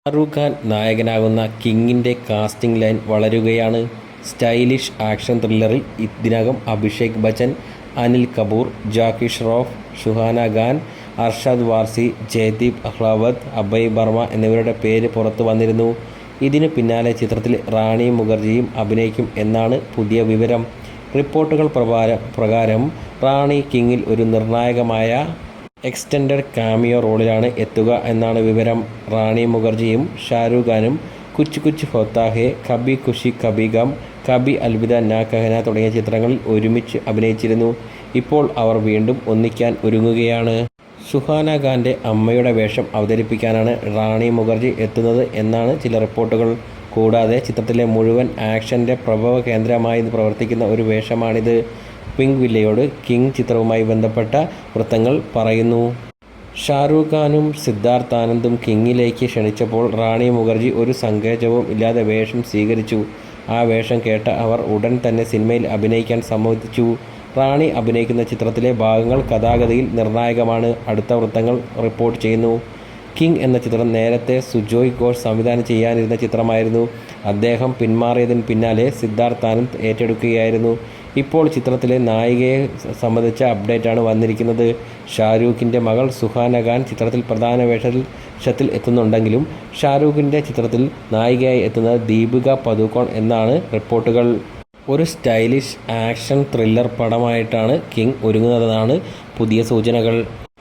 ഷാറൂഖ് ഖാൻ നായകനാകുന്ന കിങ്ങിൻ്റെ casting line വളരുകയാണ്. Stylish action ത്രില്ലറിൽ ഇതിനകം അഭിഷേക് ബച്ചൻ, അനിൽ കപൂർ, ജാക്കി ഷ്രോഫ്, ഷുഹാന ഖാൻ, അർഷാദ് വാർസി, ജയദീപ് അഹ്ലാവത്, അഭയ് ബർമ എന്നിവരുടെ പേര് പുറത്തു വന്നിരുന്നു. ഇതിനു പിന്നാലെ ചിത്രത്തിൽ റാണി മുഖർജിയും അഭിനയിക്കും എന്നാണ് പുതിയ വിവരം. റിപ്പോർട്ടുകൾ പ്രകാരം റാണി കിങ്ങിൽ ഒരു നിർണായകമായ എക്സ്റ്റൻഡഡ് കാമിയോ റോളിലാണ് എത്തുക എന്നാണ് വിവരം. റാണി മുഖർജിയും ഷാരൂഖ് ഖാനും കുച്ച് കുച്ച് ഹോത്താ ഹേ, കഭി ഖുഷി കഭി ഗം, കഭി അൽവിദ നാ കഹന തുടങ്ങിയ ചിത്രങ്ങളിൽ ഒരുമിച്ച് അഭിനയിച്ചിരുന്നു. ഇപ്പോൾ അവർ വീണ്ടും ഒന്നിക്കാൻ ഒരുങ്ങുകയാണ്. സുഹാന ഖാൻ്റെ അമ്മയുടെ വേഷം അവതരിപ്പിക്കാനാണ് റാണി മുഖർജി എത്തുന്നത് എന്നാണ് ചില റിപ്പോർട്ടുകൾ. കൂടാതെ ചിത്രത്തിലെ മുഴുവൻ ആക്ഷൻ്റെ പ്രഭവ കേന്ദ്രമായി പ്രവർത്തിക്കുന്ന ഒരു വേഷമാണിത്. പിങ്ക് വില്ലയോട് കിങ് ചിത്രവുമായി ബന്ധപ്പെട്ട വൃത്തങ്ങൾ പറയുന്നു. ഷാരൂഖ് ഖാനും സിദ്ധാർത്ഥ് ആനന്ദും കിങ്ങിലേക്ക് ക്ഷണിച്ചപ്പോൾ റാണി മുഖർജി ഒരു സങ്കോചവും ഇല്ലാതെ വേഷം സ്വീകരിച്ചു. ആ വേഷം കേട്ട അവർ ഉടൻ തന്നെ സിനിമയിൽ അഭിനയിക്കാൻ സമ്മതിച്ചു. റാണി അഭിനയിക്കുന്ന ചിത്രത്തിലെ ഭാഗങ്ങൾ കഥാഗതിയിൽ നിർണായകമാണ്, അടുത്ത വൃത്തങ്ങൾ റിപ്പോർട്ട് ചെയ്യുന്നു. കിങ് എന്ന ചിത്രം നേരത്തെ സുജോയ് ഘോഷ് സംവിധാനം ചെയ്യാനിരുന്ന ചിത്രമായിരുന്നു. അദ്ദേഹം പിന്മാറിയതിന് പിന്നാലെ സിദ്ധാർത്ഥ് ആനന്ദ് ഏറ്റെടുക്കുകയായിരുന്നു. ഇപ്പോൾ ചിത്രത്തിലെ നായികയെ സംബന്ധിച്ച അപ്ഡേറ്റാണ് വന്നിരിക്കുന്നത്. ഷാരൂഖിൻ്റെ മകൾ സുഹാന ഖാൻ ചിത്രത്തിൽ പ്രധാന വേഷത്തിൽ എത്തുന്നുണ്ടെങ്കിലും ഷാരൂഖിൻ്റെ ചിത്രത്തിൽ നായികയായി എത്തുന്നത് ദീപിക പദുക്കോൺ എന്നാണ് റിപ്പോർട്ടുകൾ. ഒരു സ്റ്റൈലിഷ് ആക്ഷൻ ത്രില്ലർ പടമായിട്ടാണ് കിങ് ഒരുങ്ങുന്നതെന്നാണ് പുതിയ സൂചനകൾ.